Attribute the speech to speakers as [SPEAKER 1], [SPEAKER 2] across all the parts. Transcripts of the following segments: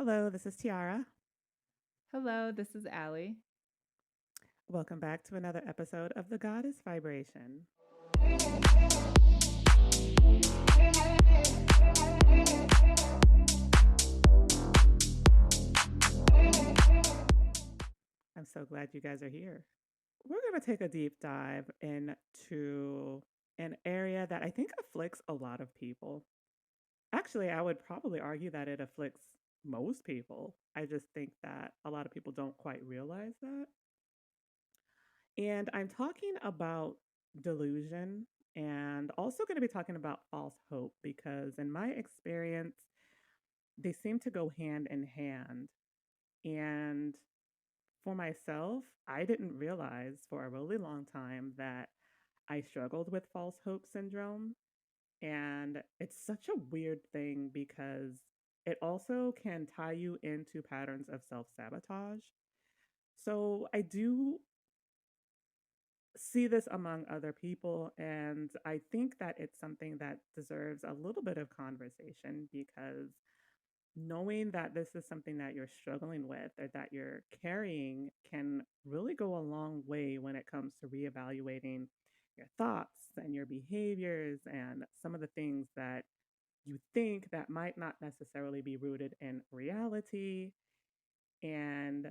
[SPEAKER 1] Hello, this is Tiara.
[SPEAKER 2] Hello, this is Ali.
[SPEAKER 1] Welcome back to another episode of The Goddess Vibration. I'm so glad you guys are here. We're going to take a deep dive into an area that I think afflicts a lot of people. Actually, I would probably argue that it afflicts most people. I just think that a lot of people don't quite realize that. And I'm talking about delusion and also going to be talking about false hope because, in my experience, they seem to go hand in hand. And for myself, I didn't realize for a really long time that I struggled with false hope syndrome. And it's such a weird thing because it also can tie you into patterns of self sabotage. So I do see this among other people, and I think that it's something that deserves a little bit of conversation because knowing that this is something that you're struggling with or that you're carrying can really go a long way when it comes to reevaluating your thoughts and your behaviors and some of the things that you think that might not necessarily be rooted in reality. And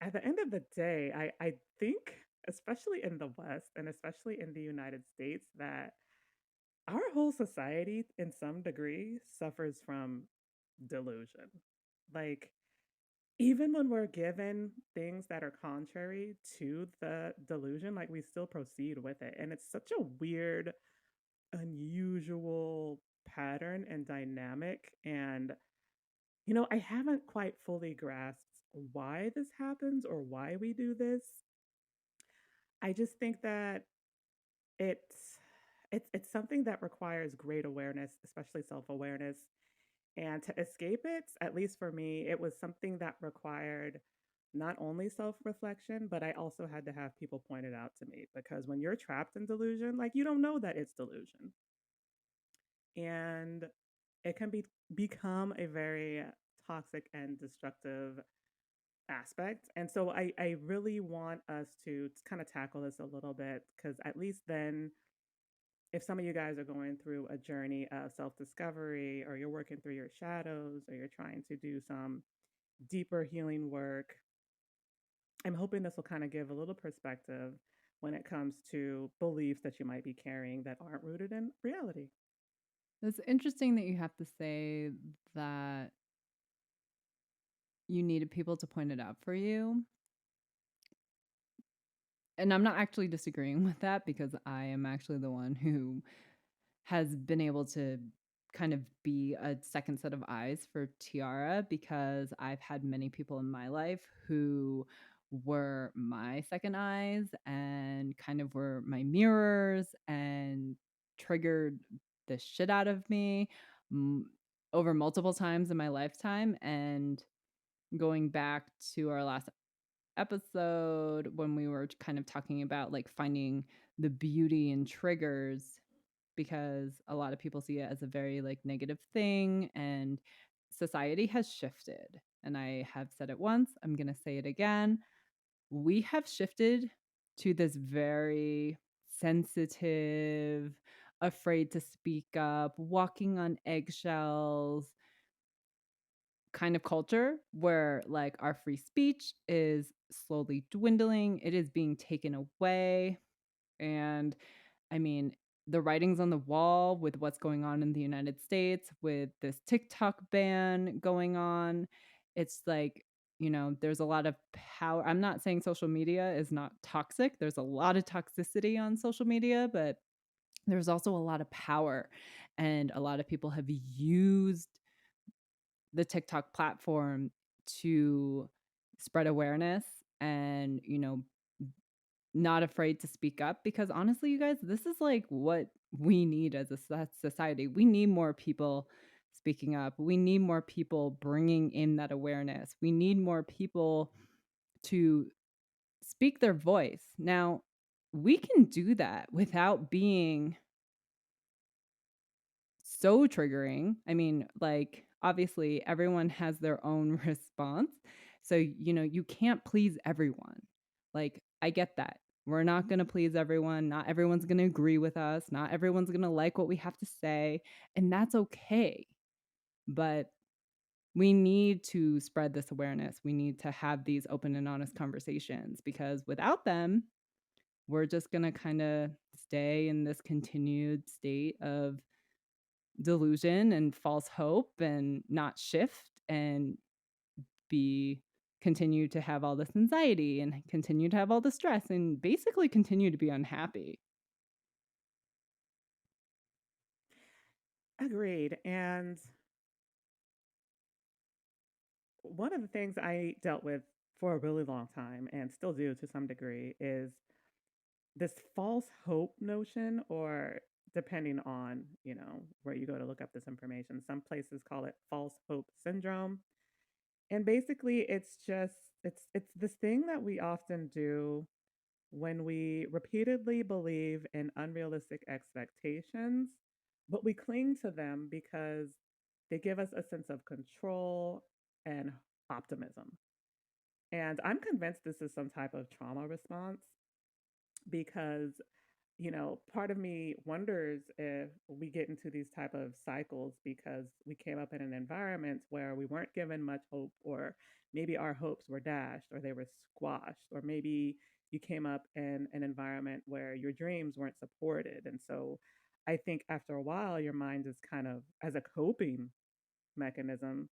[SPEAKER 1] at the end of the day, I think, especially in the West and especially in the United States, that our whole society, in some degree, suffers from delusion. Like, even when we're given things that are contrary to the delusion, like we still proceed with it. And it's such a weird, unusual pattern and dynamic. And, I haven't quite fully grasped why this happens or why we do this. I just think that it's it's something that requires great awareness, especially self-awareness. And to escape it, at least for me, it was something that required not only self-reflection, but I also had to have people point it out to me because when you're trapped in delusion, like you don't know that it's delusion. And it can become a very toxic and destructive aspect. And so I really want us to kind of tackle this a little bit because at least then if some of you guys are going through a journey of self discovery, or you're working through your shadows, or you're trying to do some deeper healing work, I'm hoping this will kind of give a little perspective when it comes to beliefs that you might be carrying that aren't rooted in reality.
[SPEAKER 2] It's interesting that you have to say that you needed people to point it out for you. And I'm not actually disagreeing with that because I am actually the one who has been able to kind of be a second set of eyes for Tiara because I've had many people in my life who were my second eyes and kind of were my mirrors and triggered the shit out of me m- over multiple times in my lifetime. And going back to our last episode when we were kind of talking about like finding the beauty in triggers because a lot of people see it as a very like negative thing, and society has shifted. And I have said it once, I'm going to say it again. We have shifted to this very sensitive, afraid to speak up, walking on eggshells kind of culture where like our free speech is slowly dwindling, it is being taken away. And I mean, the writing's on the wall with what's going on in the United States with this TikTok ban going on. It's like, there's a lot of power. I'm not saying social media is not toxic. There's a lot of toxicity on social media, but there's also a lot of power. And a lot of people have used the TikTok platform to spread awareness and, not afraid to speak up because honestly, you guys, this is like what we need as a society. We need more people speaking up. We need more people bringing in that awareness. We need more people to speak their voice. Now, we can do that without being so triggering. I mean, like obviously everyone has their own response. So, you can't please everyone. Like, I get that. We're not going to please everyone. Not everyone's going to agree with us. Not everyone's going to like what we have to say. And that's okay. But we need to spread this awareness. We need to have these open and honest conversations because without them, we're just going to kind of stay in this continued state of delusion and false hope and not shift and be continue to have all this anxiety and continue to have all the stress and basically continue to be unhappy.
[SPEAKER 1] Agreed. And one of the things I dealt with for a really long time and still do to some degree is this false hope notion, or depending on, where you go to look up this information, some places call it false hope syndrome. And basically it's this thing that we often do when we repeatedly believe in unrealistic expectations, but we cling to them because they give us a sense of control and optimism. And I'm convinced this is some type of trauma response because part of me wonders if we get into these type of cycles because we came up in an environment where we weren't given much hope, or maybe our hopes were dashed or they were squashed, or maybe you came up in an environment where your dreams weren't supported. And so I think after a while your mind is kind of, as a coping mechanism,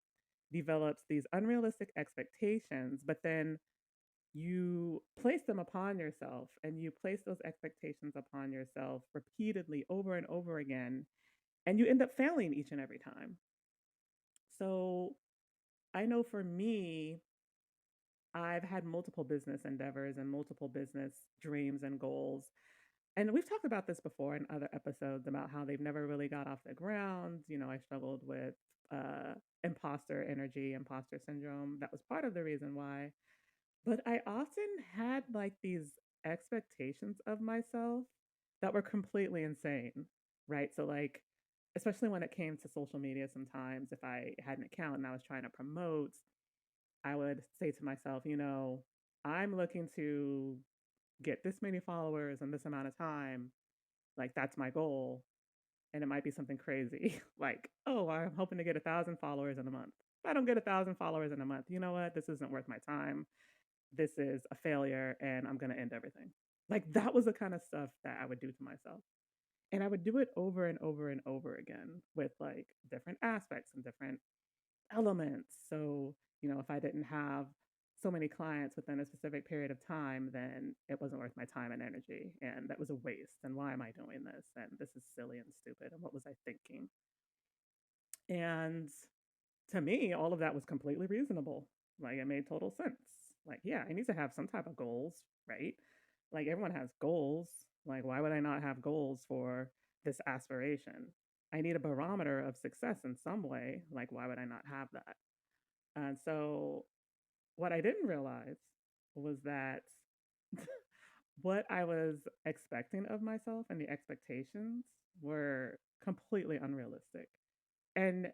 [SPEAKER 1] develops these unrealistic expectations, but then you place them upon yourself, and you place those expectations upon yourself repeatedly over and over again, and you end up failing each and every time. So I know for me, I've had multiple business endeavors and multiple business dreams and goals. And we've talked about this before in other episodes about how they've never really got off the ground. I struggled with imposter energy, imposter syndrome. That was part of the reason why. But I often had like these expectations of myself that were completely insane, right? So, like, especially when it came to social media, sometimes if I had an account and I was trying to promote, I would say to myself, I'm looking to get this many followers in this amount of time. Like, that's my goal. And it might be something crazy, like, oh, I'm hoping to get 1,000 followers in a month. If I don't get 1,000 followers in a month, you know what? This isn't worth my time. This is a failure and I'm going to end everything. Like, that was the kind of stuff that I would do to myself. And I would do it over and over and over again with like different aspects and different elements. So, if I didn't have so many clients within a specific period of time, then it wasn't worth my time and energy. And that was a waste. And why am I doing this? And this is silly and stupid. And what was I thinking? And to me, all of that was completely reasonable. Like, it made total sense. Like, yeah, I need to have some type of goals, right? Like, everyone has goals. Like, why would I not have goals for this aspiration? I need a barometer of success in some way. Like, why would I not have that? And so, what I didn't realize was that what I was expecting of myself and the expectations were completely unrealistic. And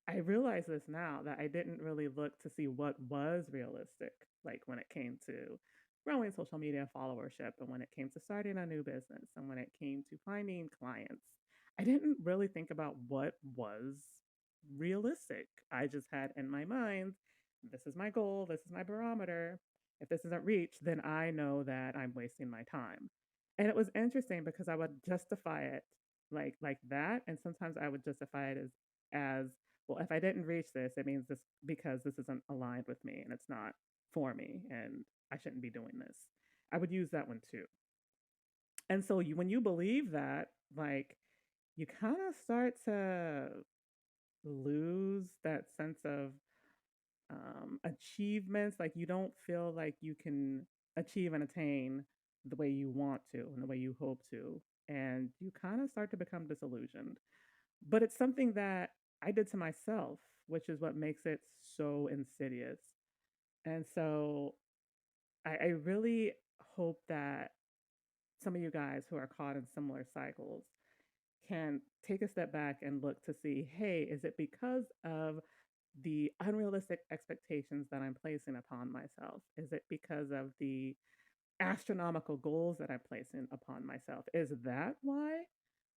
[SPEAKER 1] I realize this now, that I didn't really look to see what was realistic, like when it came to growing social media followership, and when it came to starting a new business, and when it came to finding clients. I didn't really think about what was realistic. I just had in my mind, this is my goal, this is my barometer. If this isn't reached, then I know that I'm wasting my time. And it was interesting because I would justify it like that, and sometimes I would justify it as well, if I didn't reach this, it means this because this isn't aligned with me and it's not for me and I shouldn't be doing this. I would use that one too. And so when you believe that, like, you kind of start to lose that sense of achievements. Like, you don't feel like you can achieve and attain the way you want to and the way you hope to. And you kind of start to become disillusioned. But it's something that I did to myself, which is what makes it so insidious. And so I really hope that some of you guys who are caught in similar cycles can take a step back and look to see, hey, is it because of the unrealistic expectations that I'm placing upon myself? Is it because of the astronomical goals that I'm placing upon myself? Is that why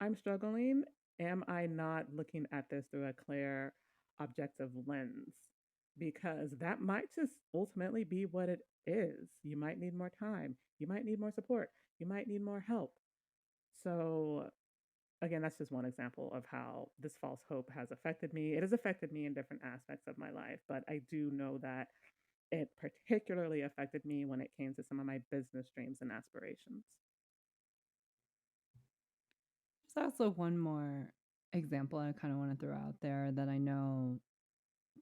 [SPEAKER 1] I'm struggling? Am I not looking at this through a clear, objective lens? Because that might just ultimately be what it is. You might need more time. You might need more support. You might need more help. So, again, that's just one example of how this false hope has affected me. It has affected me in different aspects of my life, but I do know that it particularly affected me when it came to some of my business dreams and aspirations.
[SPEAKER 2] There's also one more example I kind of want to throw out there that I know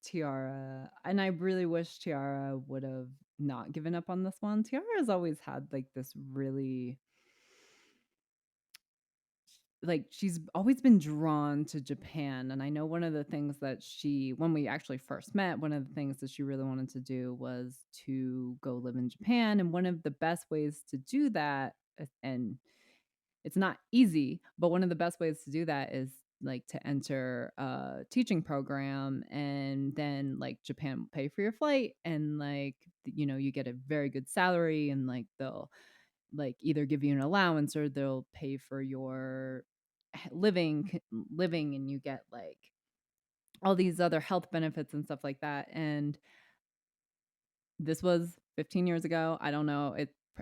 [SPEAKER 2] Tiara, and I really wish Tiara would have not given up on this one. Tiara has always had like this really, like, she's always been drawn to Japan. And I know one of the things that she, when we actually first met, one of the things that she really wanted to do was to go live in Japan. And one of the best ways to do that, and it's not easy, but one of the best ways to do that is like to enter a teaching program, and then like Japan will pay for your flight, and like you get a very good salary, and like they'll like either give you an allowance or they'll pay for your living, and you get like all these other health benefits and stuff like that. And this was 15 years ago. I don't know.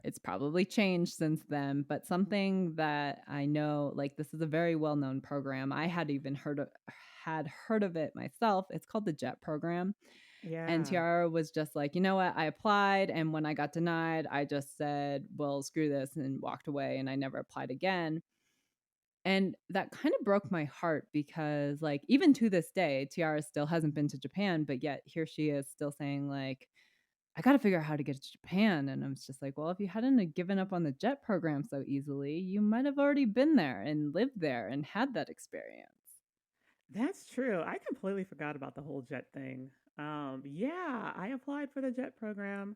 [SPEAKER 2] It's probably changed since then, but something that I know, like, this is a very well-known program. I had heard of it myself. It's called the JET program. And
[SPEAKER 1] Yeah,
[SPEAKER 2] Tiara was just like, you know what? I applied, and when I got denied, I just said, well, screw this, and walked away, and I never applied again. And that kind of broke my heart because, like, even to this day, Tiara still hasn't been to Japan, but yet here she is still saying, like, I got to figure out how to get to Japan. And I was just like, well, if you hadn't have given up on the jet program so easily, you might have already been there and lived there and had that experience.
[SPEAKER 1] that's true. I completely forgot about the whole JET thing. Yeah, I applied for the JET program.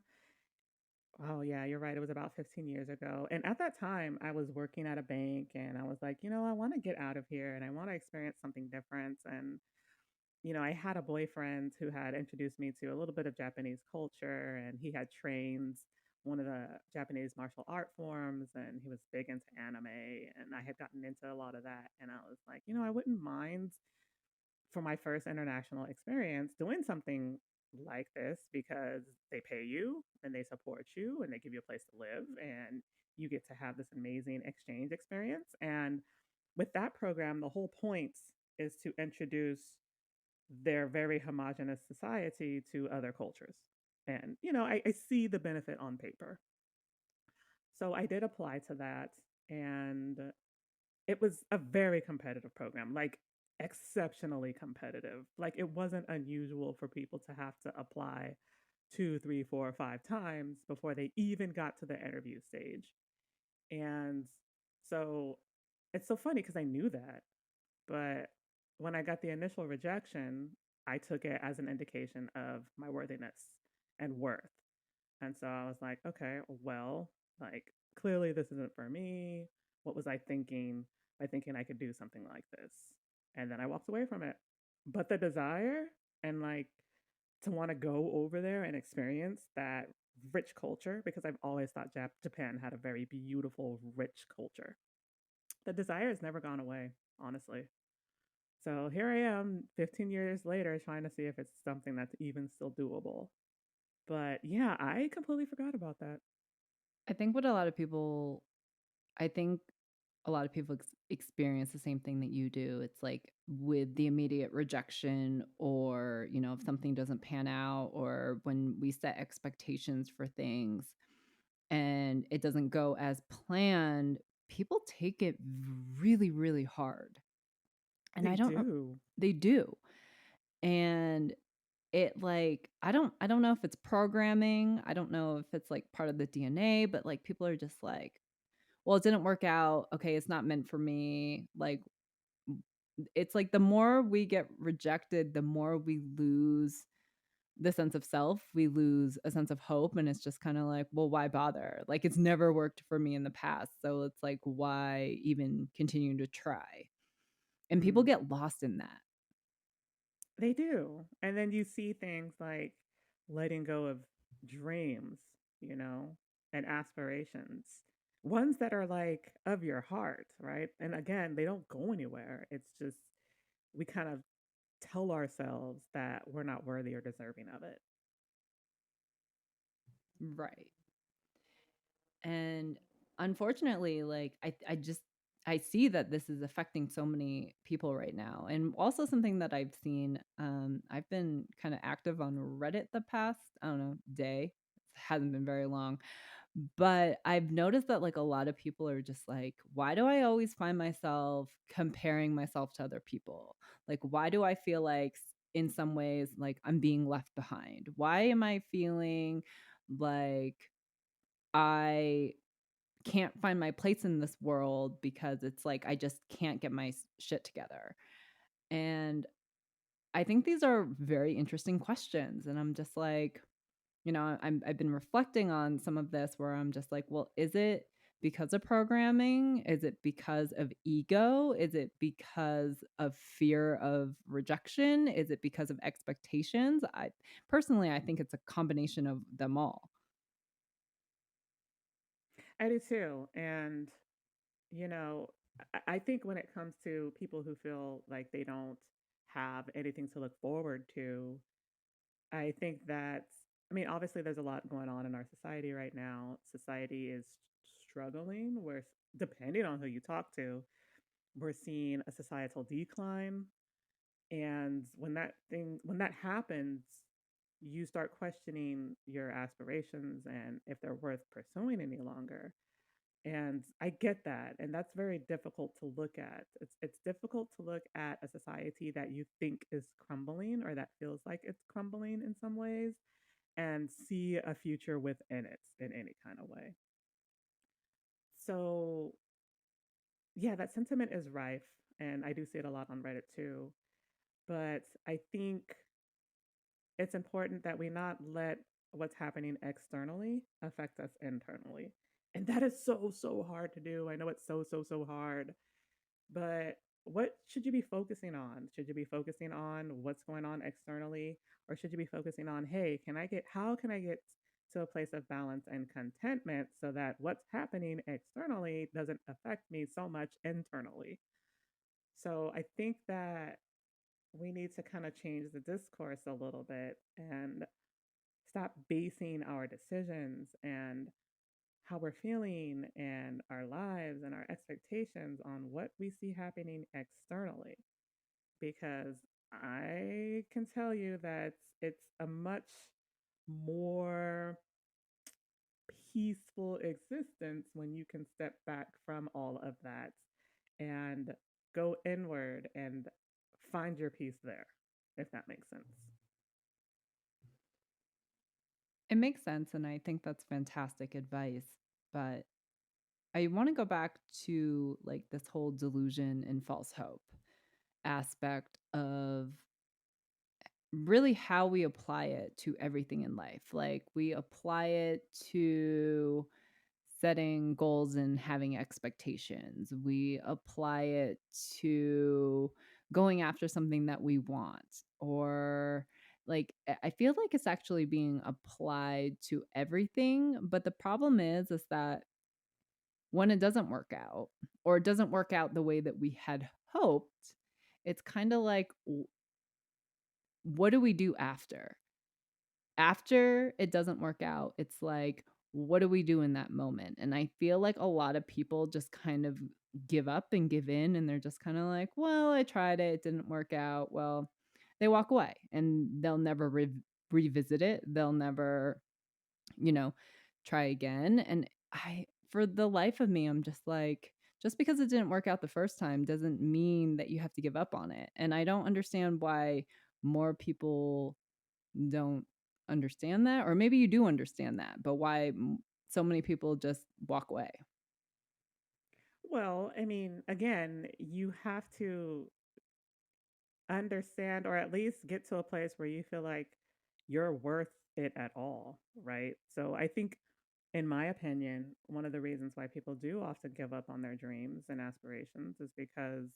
[SPEAKER 1] Oh, yeah, you're right. It was about 15 years ago. And at that time, I was working at a bank and I was like, I want to get out of here and I want to experience something different. And I had a boyfriend who had introduced me to a little bit of Japanese culture, and he had trained one of the Japanese martial art forms, and he was big into anime, and I had gotten into a lot of that. And I was like, I wouldn't mind for my first international experience doing something like this because they pay you and they support you and they give you a place to live and you get to have this amazing exchange experience. And with that program, the whole point is to introduce their very homogenous society to other cultures. And, I see the benefit on paper. So I did apply to that. And it was a very competitive program, like exceptionally competitive. Like it wasn't unusual for people to have to apply two, three, four, 5 times before they even got to the interview stage. And so it's so funny because I knew that. But when I got the initial rejection, I took it as an indication of my worthiness and worth. And so I was like, okay, well, like clearly this isn't for me. What was I thinking by thinking I could do something like this? And then I walked away from it. But the desire and like to want to go over there and experience that rich culture, because I've always thought Japan had a very beautiful, rich culture. The desire has never gone away, honestly. So here I am 15 years later trying to see if it's something that's even still doable. But yeah, I completely forgot about that.
[SPEAKER 2] I think what a lot of people, I think a lot of people experience the same thing that you do. It's like with the immediate rejection, or, if something doesn't pan out, or when we set expectations for things and it doesn't go as planned, people take it really, really hard. And
[SPEAKER 1] They
[SPEAKER 2] I don't know,
[SPEAKER 1] do.
[SPEAKER 2] they do. And it like I don't know if it's programming. I don't know if it's like part of the DNA, but like people are just like, well, it didn't work out. Okay, it's not meant for me. Like it's like the more we get rejected, the more we lose the sense of self. We lose a sense of hope, and it's just kind of like, well, why bother? Like it's never worked for me in the past. So it's like, why even continue to try? And people
[SPEAKER 1] Mm.
[SPEAKER 2] get lost in that.
[SPEAKER 1] They do. And then you see things like letting go of dreams, you know, and aspirations, ones that are like of your heart, right? And again, they don't go anywhere. It's just we kind of tell ourselves that we're not worthy or deserving of it.
[SPEAKER 2] Right. And unfortunately, like I just I see that this is affecting so many people right now. And also something that I've seen, I've been kind of active on Reddit the past, I don't know, day. It hasn't been very long. But I've noticed that like a lot of people are just like, why do I always find myself comparing myself to other people? Like, why do I feel like in some ways like I'm being left behind? Why am I feeling like I can't find my place in this world because it's like I just can't get my shit together. And I think these are very interesting questions. And I'm just like, I've been reflecting on some of this where I'm just like, well, is it because of programming? Is it because of ego? Is it because of fear of rejection? Is it because of expectations? I think it's a combination of them all.
[SPEAKER 1] I do too. And, you know, I think when it comes to people who feel like they don't have anything to look forward to, I think that, I mean, obviously there's a lot going on in our society right now. Society is struggling. Depending on who you talk to, we're seeing a societal decline. And when that happens, you start questioning your aspirations and if they're worth pursuing any longer. And I get that. And that's very difficult to look at. It's difficult to look at a society that you think is crumbling or that feels like it's crumbling in some ways and see a future within it in any kind of way. So, yeah, that sentiment is rife. And I do see it a lot on Reddit too. But I think it's important that we not let what's happening externally affect us internally. And that is so, so hard to do. I know it's so, so, so hard. But what should you be focusing on? Should you be focusing on what's going on externally? Or should you be focusing on, hey, how can I get to a place of balance and contentment so that what's happening externally doesn't affect me so much internally? So I think that we need to kind of change the discourse a little bit and stop basing our decisions and how we're feeling and our lives and our expectations on what we see happening externally. Because I can tell you that it's a much more peaceful existence when you can step back from all of that and go inward and find your peace there, if that makes sense.
[SPEAKER 2] It makes sense. And I think that's fantastic advice. But I want to go back to like this whole delusion and false hope aspect of really how we apply it to everything in life. Like we apply it to setting goals and having expectations. We apply it to going after something that we want, or like I feel like it's actually being applied to everything, but the problem is that when it doesn't work out or it doesn't work out the way that we had hoped, it's kind of like what do we do after? After it doesn't work out, it's like, what do we do in that moment? And I feel like a lot of people just kind of give up and give in, and they're just kind of like, well, I tried it, it didn't work out. Well, they walk away and they'll never revisit it. They'll never, you know, try again. And for the life of me, I'm just like, just because it didn't work out the first time doesn't mean that you have to give up on it. And I don't understand why more people don't understand that, or maybe you do understand that, but why so many people just walk away.
[SPEAKER 1] Well, I mean, again, you have to understand or at least get to a place where you feel like you're worth it at all, right? So I think, in my opinion, one of the reasons why people do often give up on their dreams and aspirations is because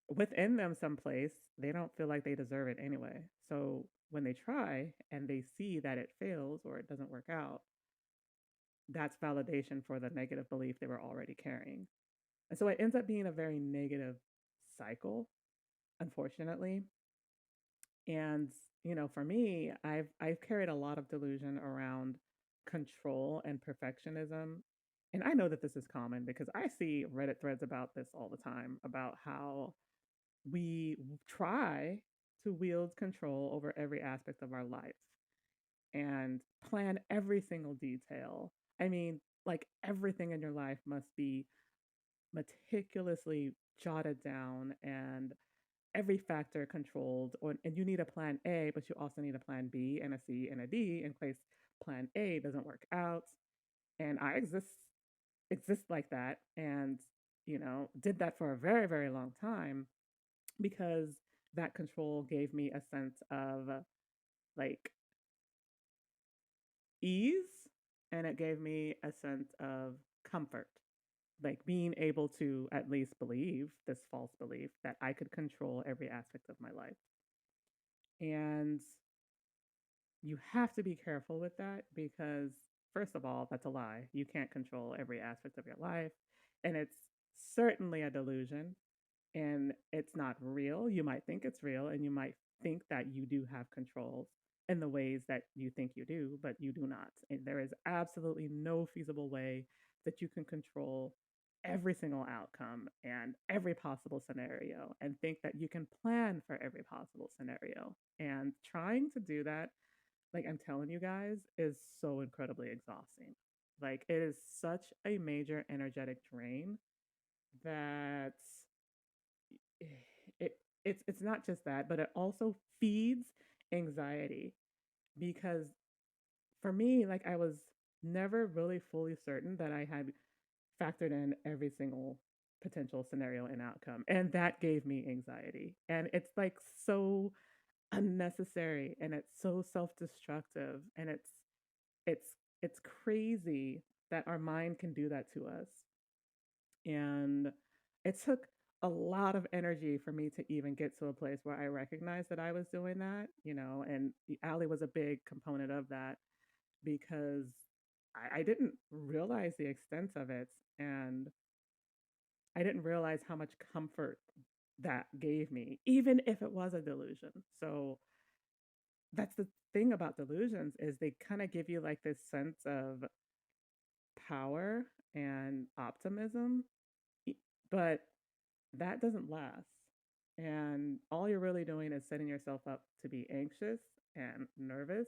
[SPEAKER 1] within them someplace, they don't feel like they deserve it anyway. So when they try and they see that it fails or it doesn't work out, that's validation for the negative belief they were already carrying. And so it ends up being a very negative cycle, unfortunately. And for me, I've carried a lot of delusion around control and perfectionism. And I know that this is common because I see Reddit threads about this all the time, about how we try to wield control over every aspect of our life and plan every single detail. I mean, like everything in your life must be meticulously jotted down and every factor controlled, and you need a plan A, but you also need a plan B and a C and a D in case plan A doesn't work out. And I exist like that, and did that for a very, very long time because that control gave me a sense of like ease, and it gave me a sense of comfort, like being able to at least believe this false belief that I could control every aspect of my life. And you have to be careful with that because, first of all, that's a lie. You can't control every aspect of your life. And it's certainly a delusion, and it's not real. You might think it's real and you might think that you do have control in the ways that you think you do, but you do not. And there is absolutely no feasible way that you can control every single outcome and every possible scenario and think that you can plan for every possible scenario. And trying to do that, like I'm telling you guys, is so incredibly exhausting. Like it is such a major energetic drain that it's not just that, but it also feeds anxiety because for me, like I was never really fully certain that I had factored in every single potential scenario and outcome, and that gave me anxiety. And it's like so unnecessary, and it's so self-destructive, and it's it's crazy that our mind can do that to us. And it took a lot of energy for me to even get to a place where I recognized that I was doing that, and Ali was a big component of that because I didn't realize the extent of it. And I didn't realize how much comfort that gave me, even if it was a delusion. So that's the thing about delusions is they kind of give you like this sense of power and optimism, but that doesn't last. And all you're really doing is setting yourself up to be anxious and nervous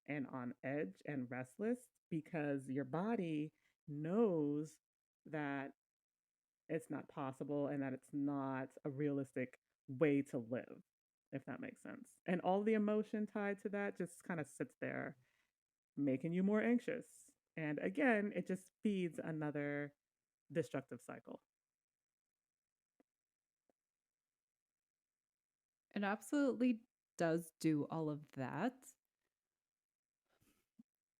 [SPEAKER 1] and on edge and restless because your body knows that it's not possible and that it's not a realistic way to live, if that makes sense. And all the emotion tied to that just kind of sits there, making you more anxious. And again, it just feeds another destructive cycle.
[SPEAKER 2] It absolutely does do all of that.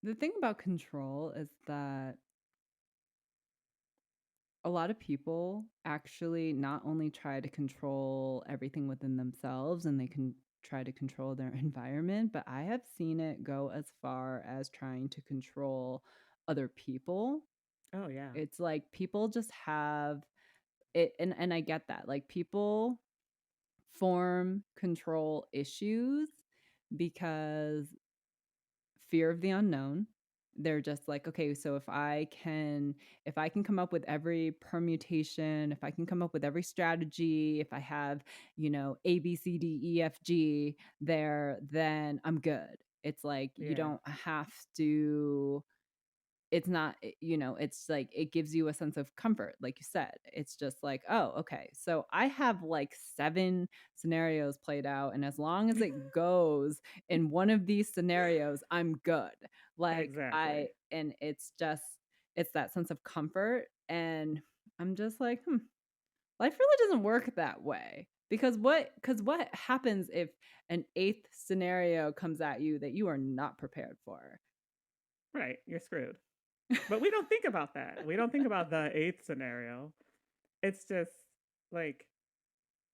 [SPEAKER 2] The thing about control is that a lot of people actually not only try to control everything within themselves and they can try to control their environment, but I have seen it go as far as trying to control other people.
[SPEAKER 1] Oh, yeah.
[SPEAKER 2] It's like people just have it, and I get that. Like people form control issues because fear of the unknown. They're just like, okay, so if I can come up with every permutation, if I can come up with every strategy, if I have, A B C D E F G there, then I'm good. It's like you
[SPEAKER 1] Yeah.
[SPEAKER 2] don't have to it's not it's like it gives you a sense of comfort, like you said. It's just like, oh, okay, so I have like 7 scenarios played out, and as long as it goes in one of these scenarios, I'm good. Like I
[SPEAKER 1] Exactly.
[SPEAKER 2] and it's that sense of comfort. And I'm just like, life really doesn't work that way. Because what happens if an eighth scenario comes at you that you are not prepared for?
[SPEAKER 1] Right. You're screwed. But we don't think about that. We don't think about the eighth scenario. It's just like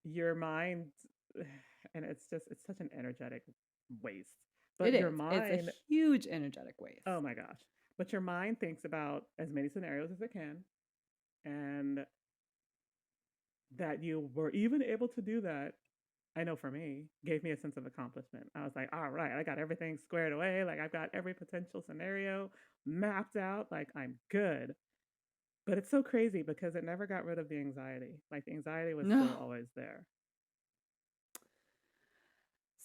[SPEAKER 1] your mind, and it's such an energetic waste.
[SPEAKER 2] It
[SPEAKER 1] But your
[SPEAKER 2] is. It's a
[SPEAKER 1] mind,
[SPEAKER 2] huge energetic
[SPEAKER 1] oh
[SPEAKER 2] waste.
[SPEAKER 1] my gosh. But your mind thinks about as many scenarios as it can, and that you were even able to do that, I know for me, gave me a sense of accomplishment. I was like, all right, I got everything squared away. Like, I've got every potential scenario mapped out. Like, I'm good. But it's so crazy because it never got rid of the anxiety. Like, the anxiety was
[SPEAKER 2] No.
[SPEAKER 1] still always there.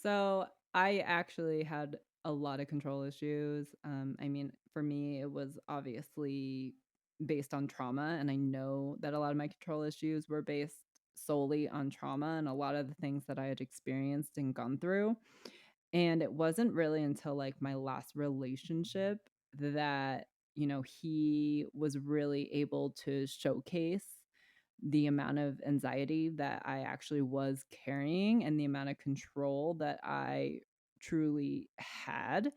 [SPEAKER 2] So I actually had a lot of control issues. I mean, for me, it was obviously based on trauma. And I know that a lot of my control issues were based solely on trauma and a lot of the things that I had experienced and gone through. And it wasn't really until like my last relationship that, he was really able to showcase the amount of anxiety that I actually was carrying and the amount of control that I truly had.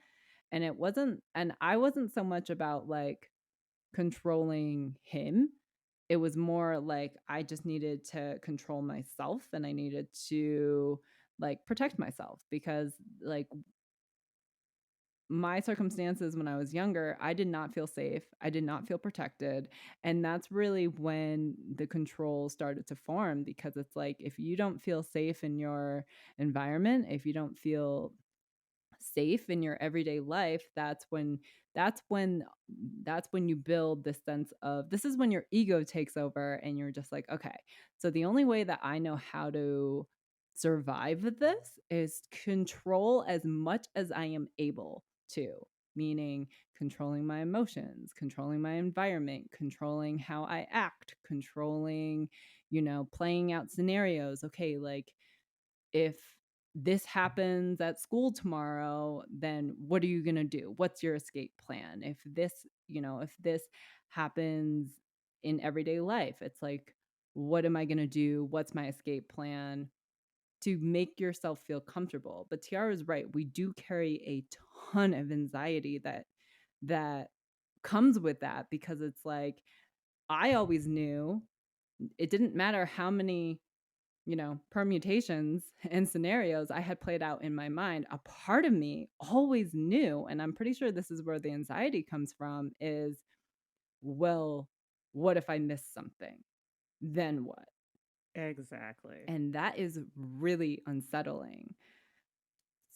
[SPEAKER 2] And I wasn't so much about like controlling him. It was more like I just needed to control myself and I needed to like protect myself because like my circumstances when I was younger, I did not feel safe. I did not feel protected. And that's really when the control started to form because it's like if you don't feel safe in your environment, if you don't feel safe in your everyday life, that's when that's when you build this sense of this is when your ego takes over and you're just like, okay, so the only way that I know how to survive this is control as much as I am able to, meaning controlling my emotions, controlling my environment, controlling how I act, controlling, playing out scenarios. Okay, like if this happens at school tomorrow, then what are you going to do? What's your escape plan? If this happens in everyday life, it's like, what am I going to do? What's my escape plan to make yourself feel comfortable? But Tiara's right. We do carry a ton of anxiety that comes with that because it's like, I always knew it didn't matter how many permutations and scenarios I had played out in my mind. A part of me always knew, and I'm pretty sure this is where the anxiety comes from, is, well, what if I miss something? Then what?
[SPEAKER 1] Exactly.
[SPEAKER 2] And that is really unsettling.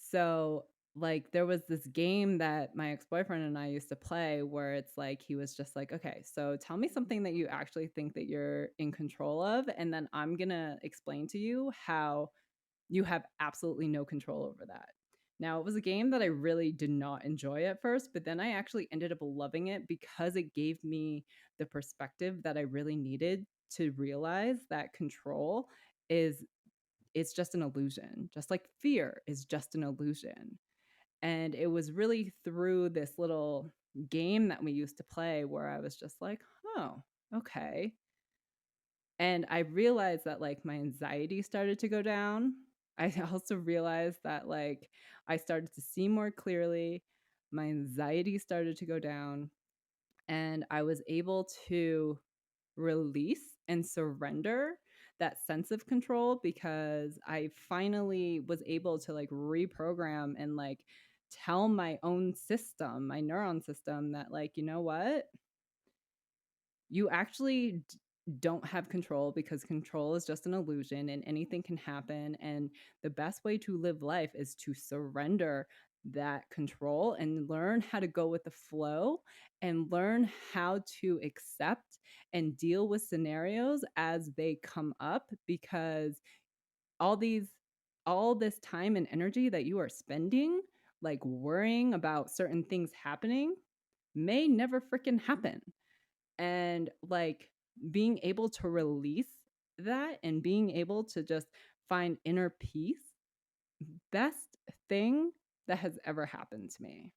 [SPEAKER 2] So, like, there was this game that my ex boyfriend and I used to play where it's like, he was just like, okay, so tell me something that you actually think that you're in control of. And then I'm going to explain to you how you have absolutely no control over that. Now, it was a game that I really did not enjoy at first, but then I actually ended up loving it because it gave me the perspective that I really needed to realize that control is it's just an illusion, just like fear is just an illusion. And it was really through this little game that we used to play where I was just like, oh, okay. And I realized that like my anxiety started to go down. I also realized that like I started to see more clearly. My anxiety started to go down and I was able to release and surrender that sense of control because I finally was able to like reprogram and like tell my own system, my neuron system, that like, you know what? You actually don't have control because control is just an illusion and anything can happen. And the best way to live life is to surrender that control and learn how to go with the flow and learn how to accept and deal with scenarios as they come up because all these all this time and energy that you are spending like worrying about certain things happening may never freaking happen. And like being able to release that and being able to just find inner peace, best thing that has ever happened to me.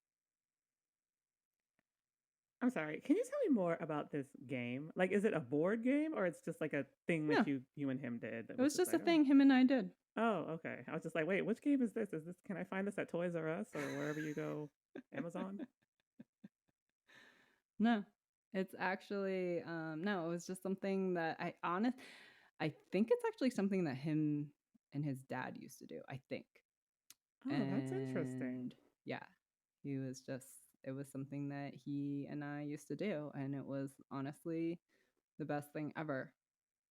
[SPEAKER 1] I'm sorry. Can you tell me more about this game? Like, is it a board game or it's just like a thing
[SPEAKER 2] Yeah,
[SPEAKER 1] that you and him did that
[SPEAKER 2] it
[SPEAKER 1] was
[SPEAKER 2] was
[SPEAKER 1] just
[SPEAKER 2] just a
[SPEAKER 1] like, oh,
[SPEAKER 2] thing him and I did.
[SPEAKER 1] oh, okay. I was just like, wait, which game is this? Is this, can I find this at Toys R Us or wherever you go, Amazon?
[SPEAKER 2] No, it's actually no, it was just something that I think it's actually something that him and his dad used to do, I think.
[SPEAKER 1] Oh, that's interesting.
[SPEAKER 2] And yeah, he was just it was something that he and I used to do, and it was honestly the best thing ever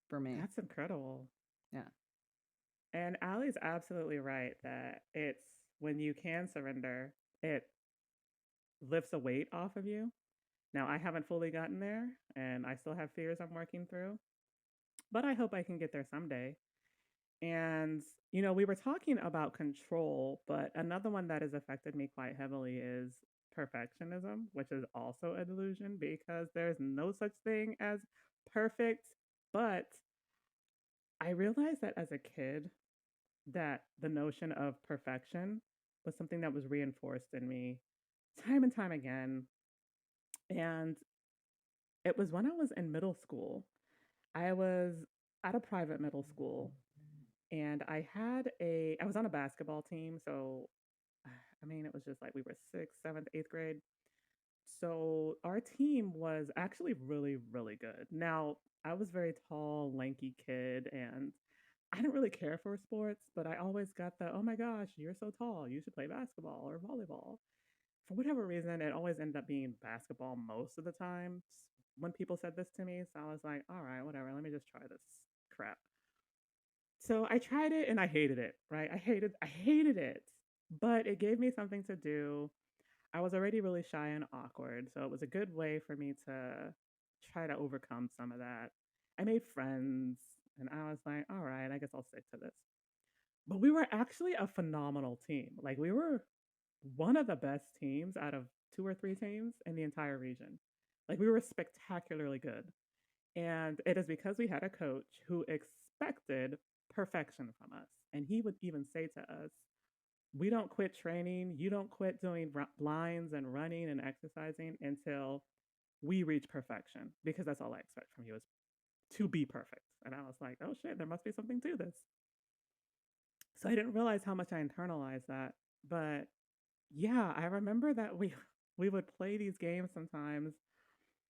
[SPEAKER 2] for me.
[SPEAKER 1] That's incredible.
[SPEAKER 2] Yeah.
[SPEAKER 1] And Allie's absolutely right that it's when you can surrender, it lifts a weight off of you. Now, I haven't fully gotten there and I still have fears I'm working through, but I hope I can get there someday. And, we were talking about control, but another one that has affected me quite heavily is perfectionism, which is also a delusion because there's no such thing as perfect. But I realized that as a kid, that the notion of perfection was something that was reinforced in me time and time again. And it was when I was in middle school. I was at a private middle school and I was on a basketball team. So, I mean, it was just like we were sixth, seventh, eighth grade. So our team was actually really, really good. Now, I was a very tall, lanky kid, and I didn't really care for sports, but I always got the, oh my gosh, you're so tall. You should play basketball or volleyball. For whatever reason, it always ended up being basketball most of the time when people said this to me. So I was like, all right, whatever. Let me just try this crap. So I tried it and I hated it, right? I hated it. But it gave me something to do. I was already really shy and awkward, so it was a good way for me to try to overcome some of that. I made friends and I was like, all right, I guess I'll stick to this. But we were actually a phenomenal team. Like we were one of the best teams out of two or three teams in the entire region. Like we were spectacularly good. And it is because we had a coach who expected perfection from us. And he would even say to us, we don't quit training. You don't quit doing lines and running and exercising until we reach perfection because that's all I expect from you is to be perfect. And I was like, oh shit, there must be something to this. So I didn't realize how much I internalized that. But yeah, I remember that we would play these games sometimes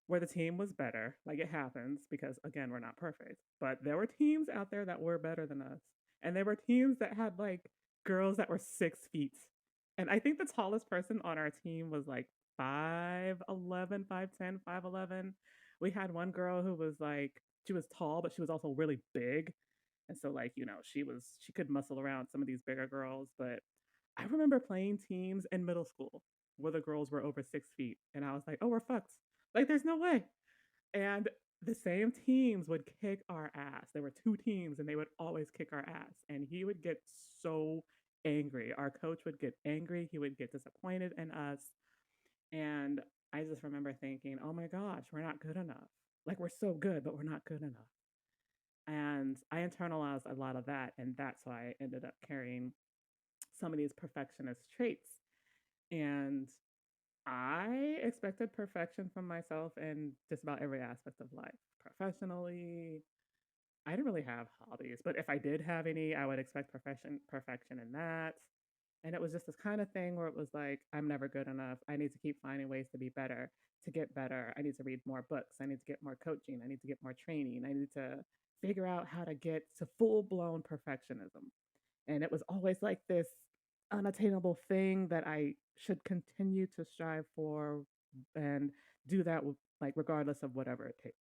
[SPEAKER 1] where the team was better. Like it happens because again, we're not perfect. But there were teams out there that were better than us. And there were teams that had like girls that were 6 feet. And I think the tallest person on our team was like 5'11, 5'10, 5'11. We had one girl who was like, she was tall, but she was also really big. And so like, she could muscle around some of these bigger girls. But I remember playing teams in middle school where the girls were over 6 feet. And I was like, oh, we're fucked. Like, there's no way. And the same teams would kick our ass. There were two teams and they would always kick our ass. And he would get so angry. Our coach would get angry. He would get disappointed in us. And I just remember thinking, oh my gosh, we're not good enough. Like, we're so good, but we're not good enough. And I internalized a lot of that. And that's why I ended up carrying some of these perfectionist traits. And I expected perfection from myself in just about every aspect of life. Professionally, I didn't really have hobbies, but if I did have any, I would expect perfection in that. And it was just this kind of thing where it was like, I'm never good enough. I need to keep finding ways to be better, to get better. I need to read more books. I need to get more coaching. I need to get more training. I need to figure out how to get to full blown perfectionism. And it was always like this unattainable thing that I should continue to strive for and do that like regardless of whatever it takes.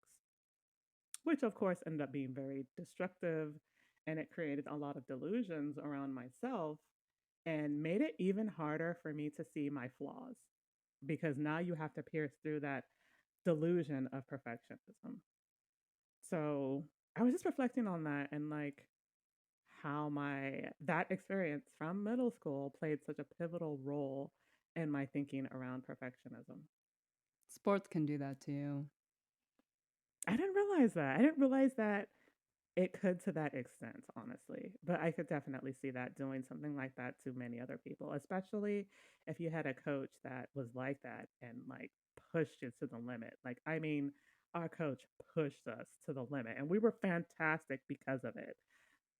[SPEAKER 1] Which of course ended up being very destructive and it created a lot of delusions around myself and made it even harder for me to see my flaws because now you have to pierce through that delusion of perfectionism. So I was just reflecting on that and like how my that experience from middle school played such a pivotal role in my thinking around perfectionism.
[SPEAKER 2] Sports can do that too.
[SPEAKER 1] I didn't realize that. I didn't realize that it could to that extent, honestly. But I could definitely see that doing something like that to many other people, especially if you had a coach that was like that and like pushed you to the limit. Like, I mean, our coach pushed us to the limit and we were fantastic because of it.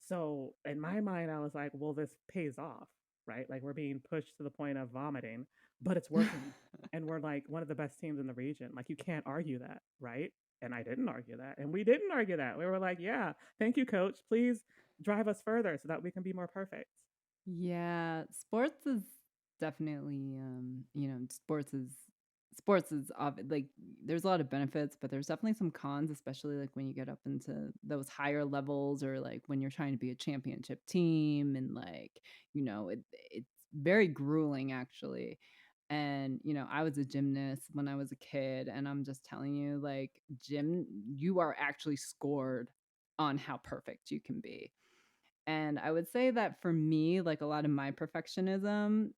[SPEAKER 1] So in my mind, I was like, well, this pays off, right? Like we're being pushed to the point of vomiting, but it's working. And we're like one of the best teams in the region. Like you can't argue that, right? And I didn't argue that. And we didn't argue that. We were like, yeah, thank you, coach. Please drive us further so that we can be more perfect.
[SPEAKER 2] Yeah, sports is definitely, like there's a lot of benefits, but there's definitely some cons, especially like when you get up into those higher levels or like when you're trying to be a championship team and like, it's very grueling actually. And, I was a gymnast when I was a kid, and I'm just telling you, like, you are actually scored on how perfect you can be. And I would say that for me, like a lot of my perfectionism,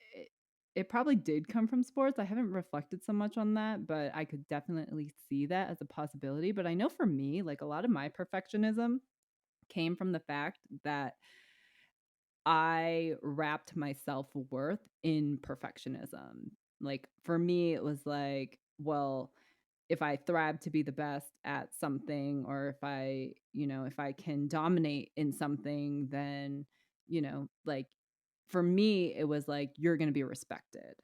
[SPEAKER 2] it probably did come from sports. I haven't reflected so much on that, but I could definitely see that as a possibility. But I know for me, like a lot of my perfectionism came from the fact that I wrapped my self worth in perfectionism. Like for me, it was like, well, if I thrive to be the best at something, or if I can dominate in something, then, like for me, it was like, you're going to be respected.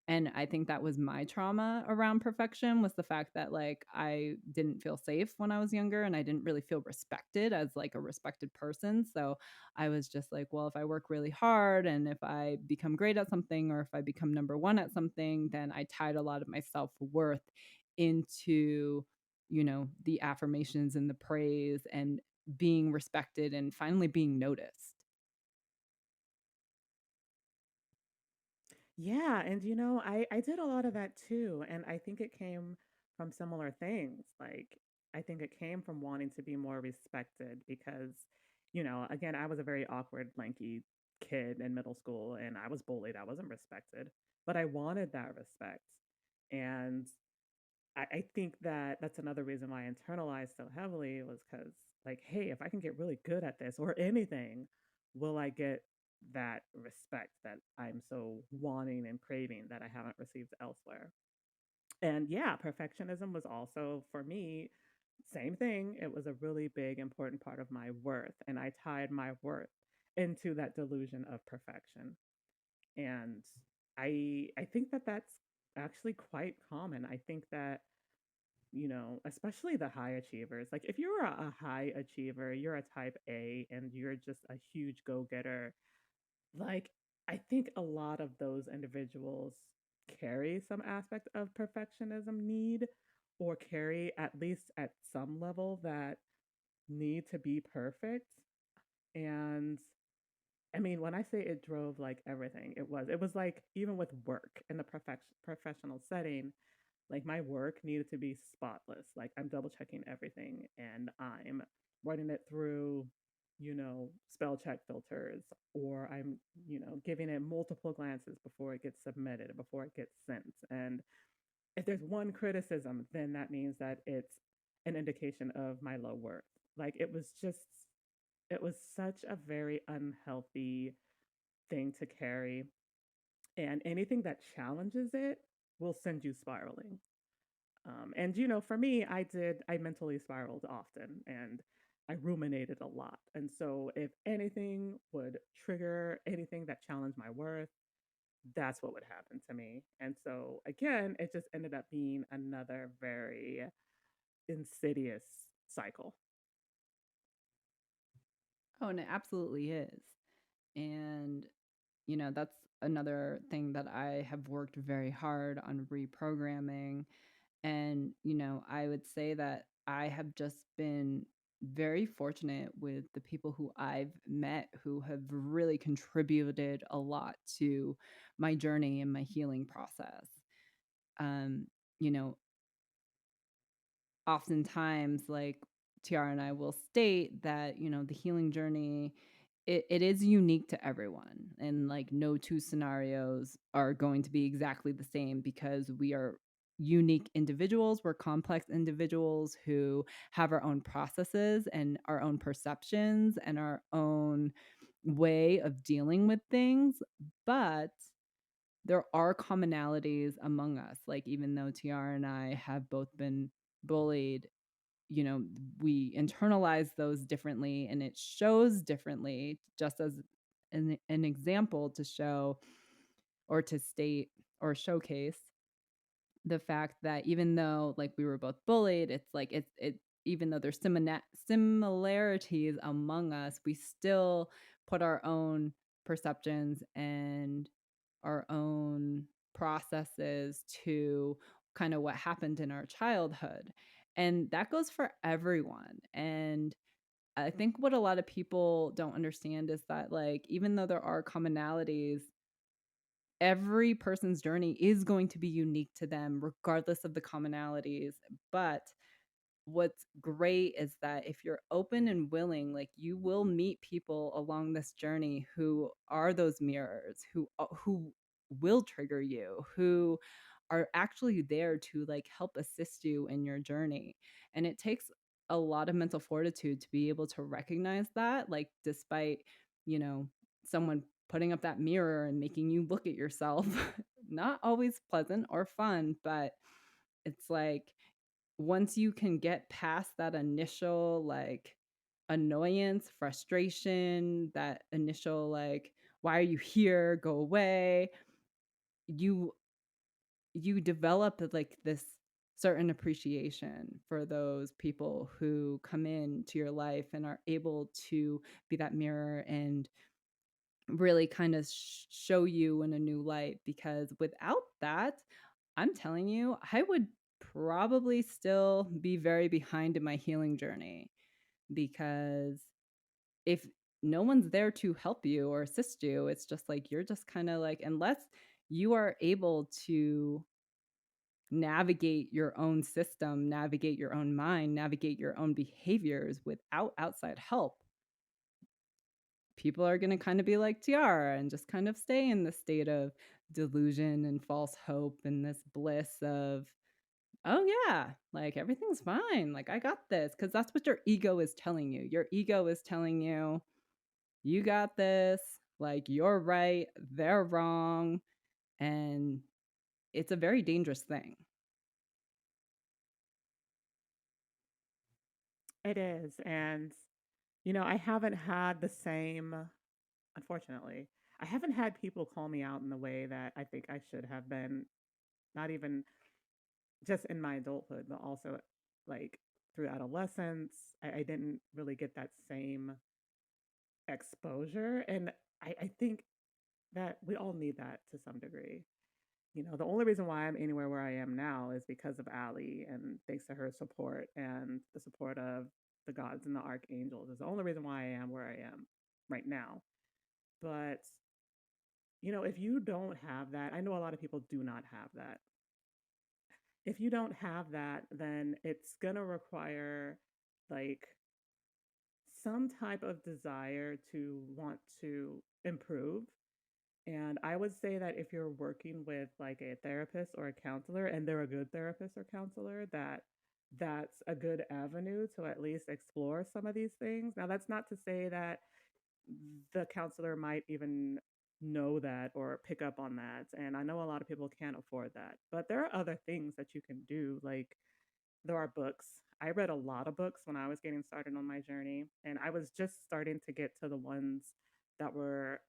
[SPEAKER 2] And I think that was my trauma around perfection, was the fact that like I didn't feel safe when I was younger and I didn't really feel respected as like a respected person. So I was just like, well, if I work really hard and if I become great at something or if I become number one at something, then I tied a lot of my self worth into, the affirmations and the praise and being respected and finally being noticed.
[SPEAKER 1] Yeah, and I did a lot of that too, and I think it came from similar things. Like I think it came from wanting to be more respected because, again, I was a very awkward, lanky kid in middle school and I was bullied. I wasn't respected, but I wanted that respect. And I think that that's another reason why I internalized so heavily was because, like, hey, if I can get really good at this or anything, will I get that respect that I'm so wanting and craving that I haven't received elsewhere? And yeah, perfectionism was also for me, same thing. It was a really big, important part of my worth. And I tied my worth into that delusion of perfection. And I think that that's actually quite common. I think that especially the high achievers. Like if you're a high achiever, you're a type A and you're just a huge go-getter, like I think a lot of those individuals carry some aspect of perfectionism need or carry at least at some level that need to be perfect. And I mean, when I say it drove like everything, it was like even with work in the professional setting, like my work needed to be spotless. Like I'm double checking everything and I'm running it through, spell check filters, or I'm, giving it multiple glances before it gets submitted, before it gets sent. And if there's one criticism, then that means that it's an indication of my low worth. Like it was such a very unhealthy thing to carry. And anything that challenges it will send you spiraling. And for me, I mentally spiraled often and I ruminated a lot. And so if anything would trigger anything that challenged my worth, that's what would happen to me. And so again, it just ended up being another very insidious cycle.
[SPEAKER 2] Oh, and it absolutely is. And, that's another thing that I have worked very hard on reprogramming. And, I would say that I have just been very fortunate with the people who I've met who have really contributed a lot to my journey and my healing process. Um, you know, Oftentimes, like Tiara and I will state that, the healing journey, it is unique to everyone. And like no two scenarios are going to be exactly the same because we are unique individuals. We're complex individuals who have our own processes and our own perceptions and our own way of dealing with things. But there are commonalities among us. Like, even though Tiara and I have both been bullied, you know, we internalize those differently and it shows differently, just as an example to show or to state or showcase. the fact that even though like we were both bullied, it's like it even though there's similarities among us, we still put our own perceptions and our own processes to kind of what happened in our childhood. And that goes for everyone. And I think what a lot of people don't understand is that like even though there are commonalities, every person's journey is going to be unique to them regardless of the commonalities. But what's great is that if you're open and willing, like you will meet people along this journey who are those mirrors, who will trigger you, who are actually there to like help assist you in your journey. And it takes a lot of mental fortitude to be able to recognize that, like despite, you know, someone putting up that mirror and making you look at yourself. Not always pleasant or fun, but it's like once you can get past that initial like annoyance, frustration, that initial like, why are you here? Go away. You you develop like this certain appreciation for those people who come into your life and are able to be that mirror and really kind of show you in a new light, because without that, I'm telling you, I would probably still be very behind in my healing journey, because if no one's there to help you or assist you, it's just like you're just kind of like, unless you are able to navigate your own system, navigate your own mind, navigate your own behaviors without outside help, people are going to kind of be like Tiara and just kind of stay in this state of delusion and false hope and this bliss of, oh, yeah, like everything's fine. Like, I got this. Because that's what your ego is telling you. Your ego is telling you, you got this. Like, you're right. They're wrong. And it's a very dangerous thing.
[SPEAKER 1] It is. And, I haven't had the same, unfortunately, I haven't had people call me out in the way that I think I should have been, not even just in my adulthood, but also like through adolescence. I didn't really get that same exposure. And I think that we all need that to some degree. The only reason why I'm anywhere where I am now is because of Ali, and thanks to her support and the support of the gods and the archangels is the only reason why I am where I am right now. But, if you don't have that, I know a lot of people do not have that. If you don't have that, then it's going to require like some type of desire to want to improve. And I would say that if you're working with like a therapist or a counselor and they're a good therapist or counselor, that's a good avenue to at least explore some of these things. Now, that's not to say that the counselor might even know that or pick up on that. And I know a lot of people can't afford that, but there are other things that you can do. Like there are books. I read a lot of books when I was getting started on my journey, and I was just starting to get to the ones that were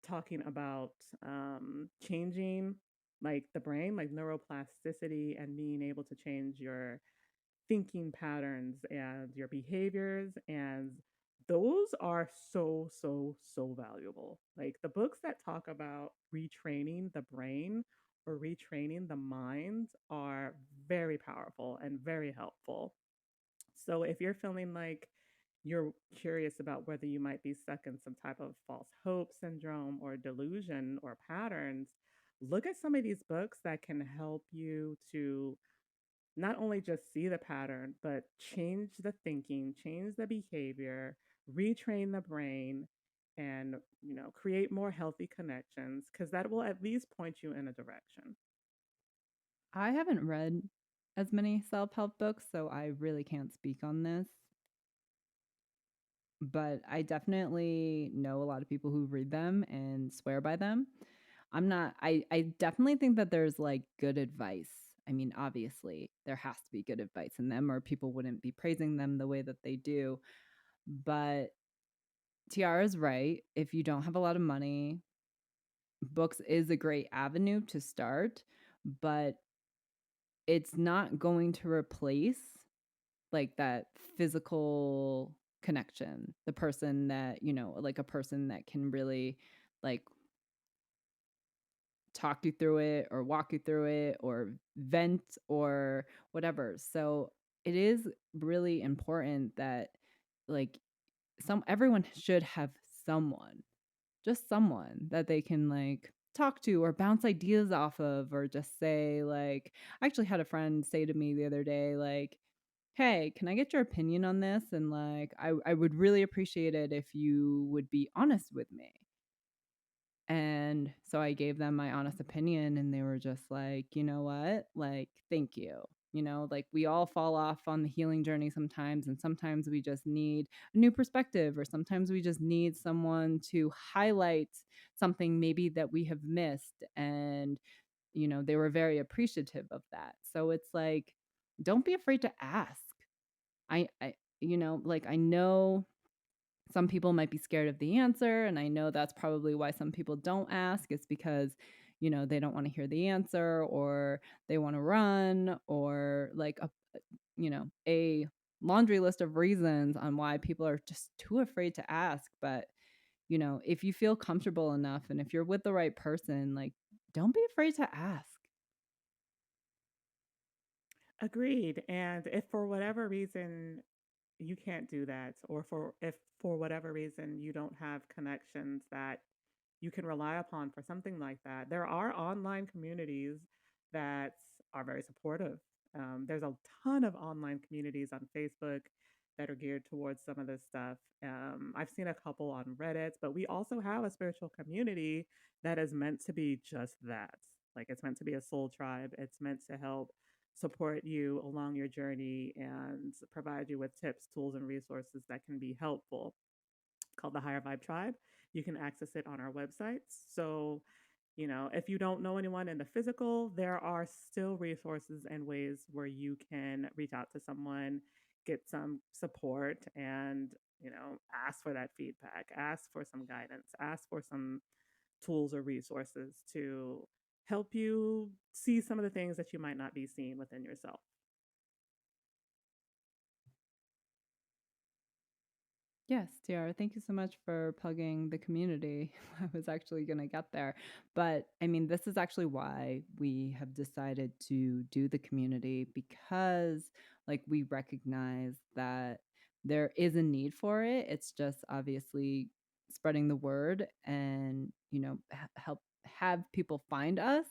[SPEAKER 1] talking about changing like the brain, like neuroplasticity, and being able to change your thinking patterns and your behaviors. And those are so, so, so valuable. Like the books that talk about retraining the brain or retraining the mind are very powerful and very helpful. So if you're feeling like you're curious about whether you might be stuck in some type of false hope syndrome or delusion or patterns, look at some of these books that can help you to not only just see the pattern, but change the thinking, change the behavior, retrain the brain, and create more healthy connections because that will at least point you in a direction.
[SPEAKER 2] I haven't read as many self help books, so I really can't speak on this. But I definitely know a lot of people who read them and swear by them. I definitely think that there's like good advice. I mean, obviously, there has to be good advice in them or people wouldn't be praising them the way that they do. But Tiara's right. If you don't have a lot of money, books is a great avenue to start, but it's not going to replace like that physical connection, the person that, like a person that can really like talk you through it or walk you through it or vent or whatever. So it is really important that like some everyone should have someone, just someone that they can like talk to or bounce ideas off of or just say like I actually had a friend say to me the other day like, "Hey, can I get your opinion on this? And like I would really appreciate it if you would be honest with me." And so I gave them my honest opinion and they were just like, "You know what? Like, thank you." Like we all fall off on the healing journey sometimes, and sometimes we just need a new perspective, or sometimes we just need someone to highlight something maybe that we have missed. And, they were very appreciative of that. So it's like, don't be afraid to ask. Like I know some people might be scared of the answer, and I know that's probably why some people don't ask. It's because, they don't want to hear the answer, or they want to run, or like a laundry list of reasons on why people are just too afraid to ask. But, if you feel comfortable enough and if you're with the right person, like don't be afraid to ask.
[SPEAKER 1] Agreed. And if for whatever reason you can't do that, or if for whatever reason you don't have connections that you can rely upon for something like that, there are online communities that are very supportive. There's a ton of online communities on Facebook that are geared towards some of this stuff. I've seen a couple on Reddit, but we also have a spiritual community that is meant to be just that. Like, it's meant to be a soul tribe. It's meant to help support you along your journey and provide you with tips, tools, and resources that can be helpful, called the Higher Vibe Tribe. You can access it on our websites. So, if you don't know anyone in the physical, there are still resources and ways where you can reach out to someone, get some support, and, ask for that feedback, ask for some guidance, ask for some tools or resources to help you see some of the things that you might not be seeing within yourself.
[SPEAKER 2] Yes, Tiara, thank you so much for plugging the community. I was actually going to get there. But I mean, this is actually why we have decided to do the community, because like we recognize that there is a need for it. It's just obviously spreading the word and, help have people find us,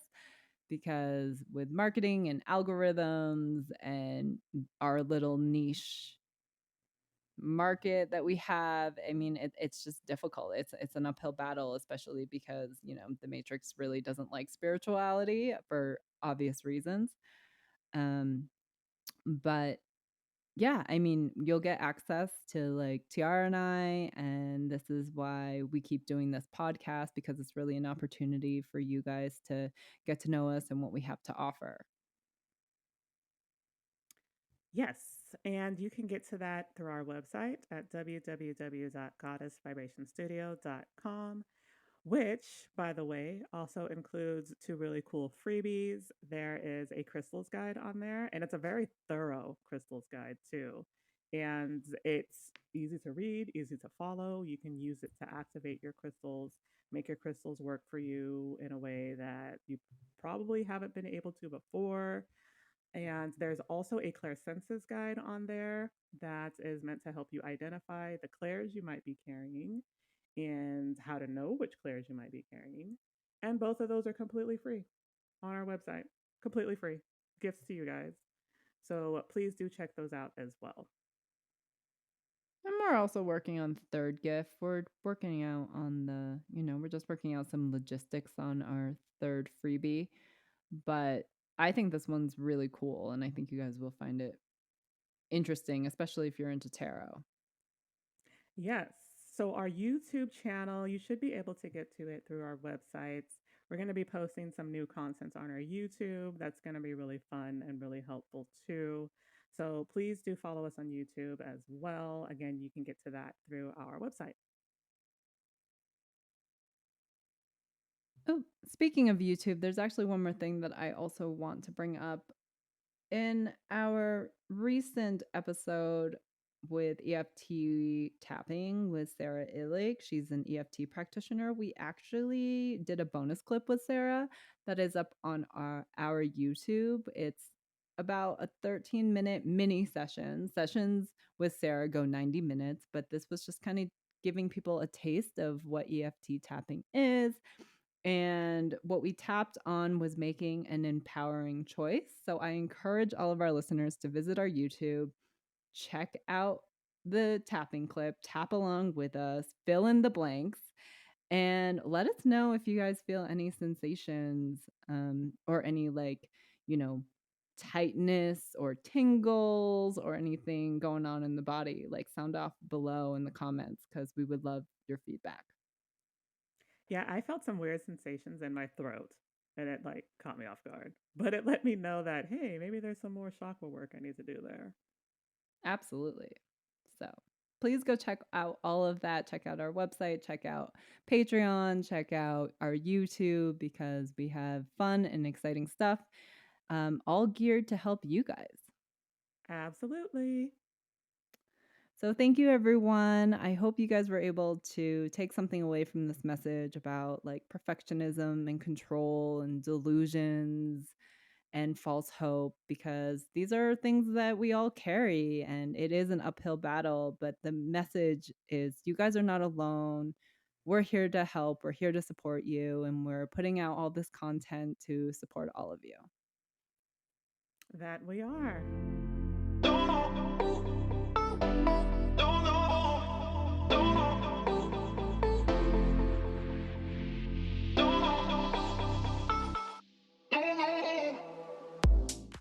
[SPEAKER 2] because with marketing and algorithms and our little niche market that we have, I mean, it's just difficult. It's an uphill battle, especially because the Matrix really doesn't like spirituality for obvious reasons. um but yeah, I mean, you'll get access to like Tiara and I, and this is why we keep doing this podcast, because it's really an opportunity for you guys to get to know us and what we have to offer.
[SPEAKER 1] Yes, and you can get to that through our website at www.goddessvibrationstudio.com, which, by the way, also includes two really cool freebies. There is a crystals guide on there, and it's a very thorough crystals guide, too. And it's easy to read, easy to follow. You can use it to activate your crystals, make your crystals work for you in a way that you probably haven't been able to before. And there's also a clairsenses guide on there that is meant to help you identify the clairs you might be carrying and how to know which clairs you might be carrying. And both of those are completely free on our website. Completely free. Gifts to you guys. So please do check those out as well.
[SPEAKER 2] And we're also working on third gift. We're working out on we're just working out some logistics on our third freebie. But I think this one's really cool, and I think you guys will find it interesting, especially if you're into tarot.
[SPEAKER 1] Yes. So, our YouTube channel, you should be able to get to it through our websites. We're going to be posting some new content on our YouTube. That's going to be really fun and really helpful too. So, please do follow us on YouTube as well. Again, you can get to that through our website.
[SPEAKER 2] Oh, speaking of YouTube, there's actually one more thing that I also want to bring up. In our recent episode with EFT tapping with Sarah Illig, she's an EFT practitioner. We actually did a bonus clip with Sarah that is up on our YouTube. It's about a 13-minute mini session. Sessions with Sarah go 90 minutes, but this was just kind of giving people a taste of what EFT tapping is. And what we tapped on was making an empowering choice. So I encourage all of our listeners to visit our YouTube, check out the tapping clip, tap along with us, fill in the blanks, and let us know if you guys feel any sensations or any, like, you know, tightness or tingles or anything going on in the body. Like, sound off below in the comments because we would love your feedback.
[SPEAKER 1] Yeah, I felt some weird sensations in my throat and it like caught me off guard. But it let me know that, hey, maybe there's some more chakra work I need to do there.
[SPEAKER 2] Absolutely. So please go check out all of that. Check out our website, check out Patreon, check out our YouTube because we have fun and exciting stuff, all geared to help you guys.
[SPEAKER 1] Absolutely.
[SPEAKER 2] So thank you, everyone. I hope you guys were able to take something away from this message about like perfectionism and control and delusions and false hope, because these are things that we all carry and it is an uphill battle. But the message is you guys are not alone. We're here to help, we're here to support you, and we're putting out all this content to support all of you.
[SPEAKER 1] That we are.